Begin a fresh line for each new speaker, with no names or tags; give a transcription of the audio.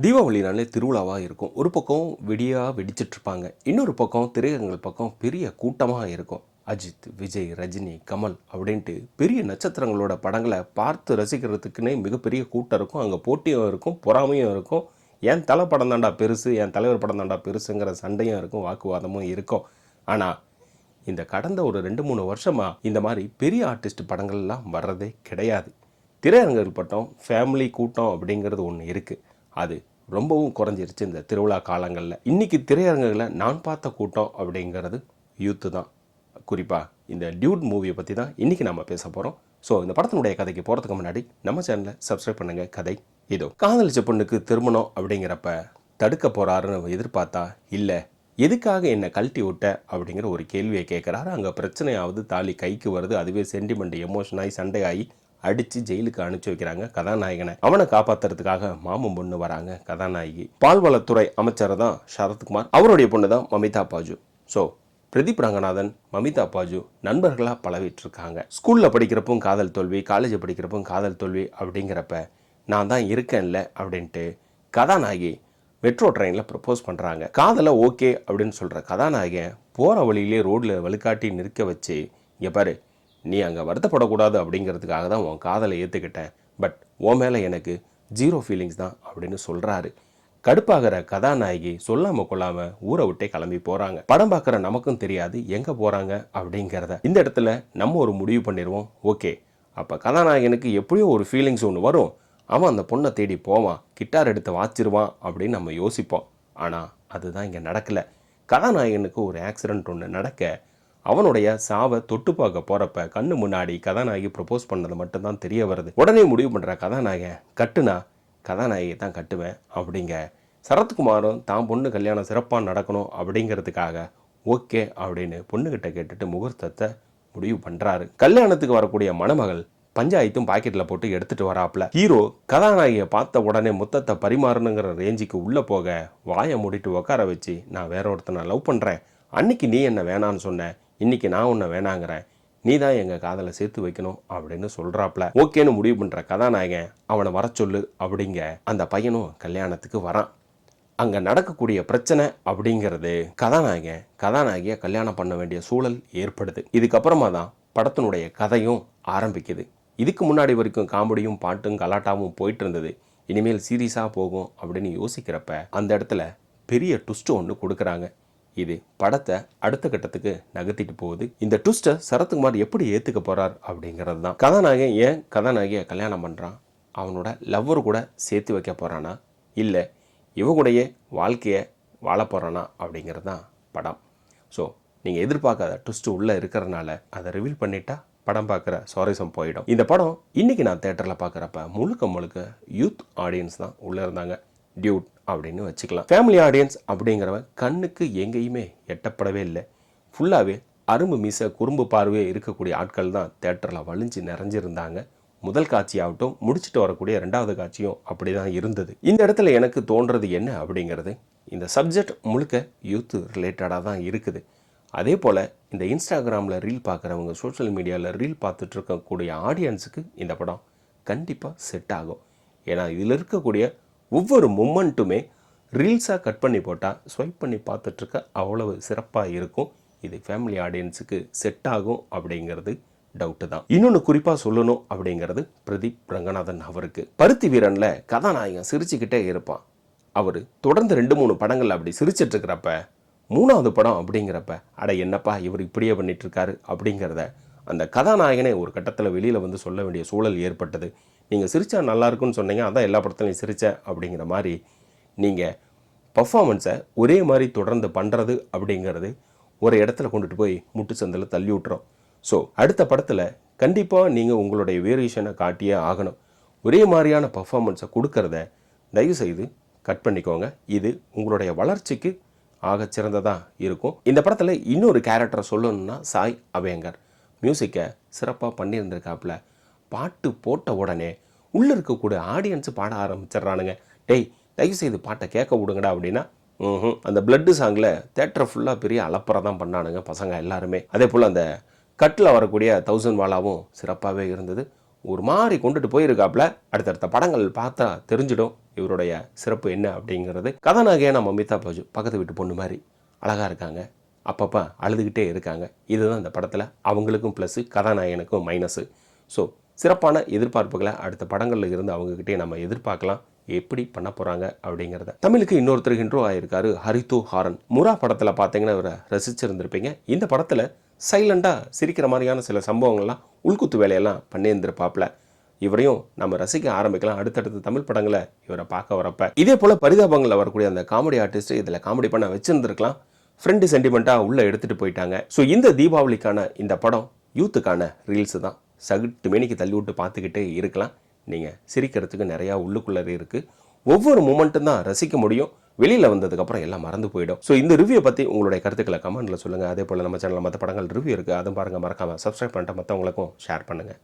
தீபாவளினாலே திருவிழாவாக இருக்கும். ஒரு பக்கம் வெடியாக வெடிச்சிட்ருப்பாங்க, இன்னொரு பக்கம் திரையரங்குகள் பக்கம் பெரிய கூட்டமாக இருக்கும். அஜித், விஜய், ரஜினி, கமல் அப்படின்ட்டு பெரிய நட்சத்திரங்களோட படங்களை பார்த்து ரசிக்கிறதுக்குன்னே மிகப்பெரிய கூட்டம் இருக்கும். அங்கே போட்டியும் இருக்கும், பொறாமையும் இருக்கும். என் தலை படம் தாண்டா பெருசு, என் தலைவர் படம் தாண்டா பெருசுங்கிற சண்டையும் இருக்கும், வாக்குவாதமும் இருக்கும். ஆனால் இந்த கடந்த ஒரு 2-3 வருஷமாக இந்த மாதிரி பெரிய ஆர்டிஸ்ட் படங்கள்லாம் வர்றதே கிடையாது. திரையரங்குகள் பட்டம் ஃபேமிலி கூட்டம் அப்படிங்கிறது ஒன்று இருக்குது. அது ரொம்பவும் குறைஞ்சிருச்சு இந்த திருவிழா காலங்களில். இன்றைக்கி திரையரங்குகளில் நான் பார்த்த கூட்டம் அப்படிங்கிறது யூத்து தான். குறிப்பாக இந்த டியூட் மூவியை பற்றி தான் இன்றைக்கி நம்ம பேச போகிறோம். ஸோ இந்த படத்தினுடைய கதைக்கு போகிறதுக்கு முன்னாடி நம்ம சேனலை சப்ஸ்கிரைப் பண்ணுங்கள். கதை இதோ. காதலிச்ச பொண்ணுக்கு திருமணம் அப்படிங்கிறப்ப தடுக்க போகிறாருன்னு எதிர்பார்த்தா இல்லை, எதுக்காக என்னை கழட்டி விட்ட அப்படிங்கிற ஒரு கேள்வியை கேட்குறாரு. அங்கே பிரச்சனையாவது தாலி கைக்கு வருது. அதுவே சென்டிமெண்ட் எமோஷனாகி சண்டையாகி அடித்து ஜெயிலுக்கு அனுப்பிச்சி வைக்கிறாங்க கதாநாயகனை. அவனை காப்பாற்றுறதுக்காக மாமன் பொண்ணு வராங்க கதாநாயகி. பால்வளத்துறை அமைச்சர் தான் சரத்குமார், அவருடைய பொண்ணு தான் மமிதா பாஜு. ஸோ பிரதீப் ரங்கநாதன், மமிதா பாஜு நண்பர்களாக பழவிட்டு இருக்காங்க. ஸ்கூலில் படிக்கிறப்பும் காதல் தோல்வி, காலேஜ் படிக்கிறப்பும் காதல் தோல்வி அப்படிங்கிறப்ப நான் தான் இருக்கேன்ல அப்படின்ட்டு கதாநாயகி மெட்ரோ ட்ரெயினில் ப்ரப்போஸ் பண்ணுறாங்க. காதலை ஓகே அப்படின்னு சொல்கிற கதாநாயகன் போகிற வழியிலே ரோட்டில் வலுக்காட்டி நிற்க வச்சு, இங்கே பாரு, நீ அங்கே வருத்தப்படக்கூடாது அப்படிங்கிறதுக்காக தான் உன் காதலை ஏற்றுக்கிட்டேன், பட் உன் மேலே எனக்கு 0 ஃபீலிங்ஸ் தான் அப்படின்னு சொல்கிறாரு. கடுப்பாகிற கதாநாயகி சொல்லாமல் கொள்ளாமல் ஊரை விட்டே கிளம்பி போகிறாங்க. படம் பார்க்குற நமக்கும் தெரியாது எங்கே போகிறாங்க அப்படிங்கிறத. இந்த இடத்துல நம்ம ஒரு முடிவு பண்ணிடுவோம். ஓகே, அப்போ கதாநாயகனுக்கு எப்படியோ ஒரு ஃபீலிங்ஸ் ஒன்று வரும், அவன் அந்த பொண்ணை தேடி போவான், கிட்டார் எடுத்து வாச்சிருவான் அப்படின்னு நம்ம யோசிப்போம். ஆனால் அதுதான் இங்கே நடக்கலை. கதாநாயகனுக்கு ஒரு ஆக்சிடென்ட் ஒன்று நடக்க அவனுடைய சாவை தொட்டு பார்க்க போகிறப்ப கண்ணு முன்னாடி கதாநாயகி ப்ரப்போஸ் பண்ணது மட்டும்தான் தெரிய வருது. உடனே முடிவு பண்ணுற கதாநாயகன், கட்டுனா கதாநாயகி தான் கட்டுவேன் அப்படிங்க. சரத்குமாரும் தான் பொண்ணு கல்யாணம் சிறப்பாக நடக்கணும் அப்படிங்கிறதுக்காக ஓகே அப்படின்னு பொண்ணுக்கிட்ட கேட்டுட்டு முகூர்த்தத்தை முடிவு பண்ணுறாரு. கல்யாணத்துக்கு வரக்கூடிய மணமகள் பஞ்சாயத்தும் பாக்கெட்டில் போட்டு எடுத்துகிட்டு வராப்புல. ஹீரோ கதாநாயகியை பார்த்த உடனே முத்தத்தை பரிமாறணுங்கிற ரேஞ்சுக்கு உள்ளே போக வாயை மூடிட்டு உட்கார வச்சு, நான் வேற ஒருத்தனை லவ் பண்ணுறேன், அன்னைக்கு நீ என்ன வேணான்னு சொன்ன, இன்னைக்கு நான் உன்னை வேணாங்கிறேன், நீ தான் எங்கள் காதலை சேர்த்து வைக்கணும் அப்படின்னு சொல்கிறாப்புல. ஓகேன்னு முடிவு பண்ணுற கதாநாயகன் அவனை வர சொல்லு அப்படிங்க. அந்த பையனும் கல்யாணத்துக்கு வரான். அங்கே நடக்கக்கூடிய பிரச்சனை அப்படிங்கிறது கதாநாயகியை கல்யாணம் பண்ண வேண்டிய சூழல் ஏற்படுது. இதுக்கப்புறமா தான் படத்தினுடைய கதையும் ஆரம்பிக்குது. இதுக்கு முன்னாடி வரைக்கும் காமெடியும் பாட்டும் கலாட்டாவும் போயிட்டு இருந்தது, இனிமேல் சீரியஸாக போகும் அப்படின்னு யோசிக்கிறப்ப அந்த இடத்துல பெரிய ட்விஸ்ட் ஒன்று கொடுக்குறாங்க. இது படத்தை அடுத்த கட்டத்துக்கு நகர்த்திட்டு போகுது. இந்த ட்விஸ்ட்டை சரத்குமார் எப்படி ஏற்றுக்க போகிறார் அப்படிங்கிறது தான். கதாநாயகன் ஏன் கதாநாயகியை கல்யாணம் பண்ணுறான், அவனோட லவ்வர் கூட சேர்த்து வைக்க போகிறானா, இல்லை இவங்களுடைய வாழ்க்கையை வாழ போகிறானா அப்படிங்கிறது தான் படம். ஸோ நீங்கள் எதிர்பார்க்காத ட்விஸ்ட்டு உள்ளே இருக்கிறதுனால அதை ரிவீல் பண்ணிட்டா படம் பார்க்குற சுவாரஸ்யம் போயிடும். இந்த படம் இன்றைக்கி நான் தேட்டரில் பார்க்குறப்ப முழுக்க யூத் ஆடியன்ஸ் தான் உள்ளே இருந்தாங்க. டியூட் அப்படின்னு வச்சுக்கலாம். ஃபேமிலி ஆடியன்ஸ் அப்படிங்கிறவன் கண்ணுக்கு எங்கேயுமே எட்டப்படவே இல்லை. ஃபுல்லாகவே அரும்பு மீச குறும்பு பார்வையே இருக்கக்கூடிய ஆட்கள் தான் தேட்டரில் வலிஞ்சு நிறைஞ்சிருந்தாங்க. முதல் காட்சியாகட்டும், முடிச்சுட்டு வரக்கூடிய 2வது காட்சியும் அப்படி தான் இருந்தது. இந்த இடத்துல எனக்கு தோன்றது என்ன அப்படிங்கிறது, இந்த சப்ஜெக்ட் முழுக்க யூத் ரிலேட்டடாக தான் இருக்குது. அதே போல் இந்த இன்ஸ்டாகிராமில் ரீல் பார்க்குறவங்க, சோஷியல் மீடியாவில் ரீல் பார்த்துட்டு இருக்கக்கூடிய ஆடியன்ஸுக்கு இந்த படம் கண்டிப்பாக செட் ஆகும். ஏன்னா இதில் இருக்கக்கூடிய ஒவ்வொரு மூமெண்ட்டுமே ரீல்ஸாக கட் பண்ணி போட்டால் ஸ்வைப் பண்ணி பார்த்துட்ருக்க அவ்வளவு சிறப்பாக இருக்கும். இது ஃபேமிலி ஆடியன்ஸுக்கு செட் ஆகும் அப்படிங்கிறது டவுட்டு தான். இன்னொன்று குறிப்பாக சொல்லணும் அப்படிங்கிறது பிரதீப் ரங்கநாதன் அவருக்கு. பருத்தி வீரனில் கதாநாயகன் சிரிச்சுக்கிட்டே இருப்பான். அவர் தொடர்ந்து 2-3 படங்கள் அப்படி சிரிச்சிட்ருக்கிறப்ப 3வது படம் அப்படிங்கிறப்ப அட என்னப்பா இவர் இப்படியே பண்ணிகிட்ருக்காரு அப்படிங்கிறத அந்த கதாநாயகனே ஒரு கட்டத்தில் வெளியில் வந்து சொல்ல வேண்டிய சூழல் ஏற்பட்டது. நீங்கள் சிரித்தா நல்லாயிருக்குன்னு சொன்னீங்க, அதான் எல்லா படத்துலையும் சிரித்தேன் அப்படிங்கிற மாதிரி நீங்கள் பர்ஃபார்மன்ஸை ஒரே மாதிரி தொடர்ந்து பண்ணுறது அப்படிங்கிறது ஒரு இடத்துல கொண்டுட்டு போய் முட்டு சந்தில் தள்ளி விட்டுறோம். ஸோ அடுத்த படத்தில் கண்டிப்பாக நீங்கள் உங்களுடைய வேரியேஷனை காட்டியே ஆகணும். ஒரே மாதிரியான பர்ஃபார்மன்ஸை கொடுக்கறத தயவுசெய்து கட் பண்ணிக்கோங்க. இது உங்களுடைய வளர்ச்சிக்கு ஆக சிறந்ததாக இருக்கும். இந்த படத்தில் இன்னொரு கேரக்டரை சொல்லணும்னா சாய் அபயங்கர் மியூசிக்கை சிறப்பாக பண்ணியிருந்திருக்காப்புல. பாட்டு போட்ட உடனே உள்ளே இருக்கக்கூடிய ஆடியன்ஸு பாட ஆரம்பிச்சிட்றானுங்க. டேய் தயவுசெய்து பாட்டை கேட்க விடுங்கடா அப்படின்னா அந்த பிளட்டு சாங்கில் தேட்டரை ஃபுல்லாக பெரிய அலப்பறை தான் பண்ணானுங்க பசங்க எல்லாருமே. அதே போல் அந்த கட்டில் வரக்கூடிய 1000 வாலாவும் சிறப்பாகவே இருந்தது. ஒரு மாதிரி கொண்டுட்டு போயிருக்காப்புல. அடுத்தடுத்த படங்கள் பார்த்தா தெரிஞ்சிடும் இவருடைய சிறப்பு என்ன அப்படிங்கிறது. கதாநாயகியான மமிதா பஜு பக்கத்து வீட்டு பொண்ணு மாதிரி அழகாக இருக்காங்க, அப்பப்போ அழுதுகிட்டே இருக்காங்க. இதுதான் இந்த படத்தில் அவங்களுக்கும் ப்ளஸ்ஸு, கதாநாயகனுக்கும் மைனஸு. ஸோ சிறப்பான எதிர்பார்ப்புகளை அடுத்த படங்களில் இருந்து அவங்ககிட்டே நம்ம எதிர்பார்க்கலாம். எப்படி பண்ண போகிறாங்க அப்படிங்கிறத. தமிழுக்கு இன்னொருத்தர் இன்ட்ரோ ஆகியிருக்காரு, ஹரித்து ஹாரன். முரா படத்தில் பார்த்தீங்கன்னா இவரை ரசிச்சிருந்திருப்பீங்க. இந்த படத்தில் சைலண்டாக சிரிக்கிற மாதிரியான சில சம்பவங்கள்லாம் உள்குத்து வேலையெல்லாம் பண்ணியிருந்திருப்பாப்ல. இவரையும் நம்ம ரசிக்க ஆரம்பிக்கலாம் அடுத்தடுத்த தமிழ் படங்களை இவரை பார்க்க வரப்ப. இதே போல் பரிதாபங்களில் வரக்கூடிய அந்த காமெடி ஆர்டிஸ்ட் இதில் காமெடி பண்ண வச்சுருந்துருக்கலாம். ஃப்ரெண்டு சென்டிமெண்ட்டாக உள்ளே எடுத்துகிட்டு போயிட்டாங்க. ஸோ இந்த தீபாவளிக்கான இந்த படம் யூத்துக்கான ரீல்ஸு தான். சகுட்டு மேனிக்கு தள்ளி விட்டு பார்த்துக்கிட்டே இருக்கலாம். நீங்கள் சிரிக்கிறதுக்கு நிறையா உள்ளுக்குள்ளே இருக்குது. ஒவ்வொரு மூமெண்ட்டும் தான் ரசிக்க முடியும். வெளியில் வந்ததுக்கப்புறம் எல்லாம் மறந்து போயிடும். ஸோ இந்த ரிவ்யூ பற்றி உங்களுடைய கருத்துக்களை கமெண்ட்டில் சொல்லுங்கள். அதே போல் நம்ம சேனலில் மற்ற படங்கள் ரிவ்யூ இருக்குது, அதுவும் பாருங்கள். மறக்காமல் சப்ஸ்கிரைப் பண்ணிட்டு மற்றவங்களுக்கும் ஷேர் பண்ணுங்கள்.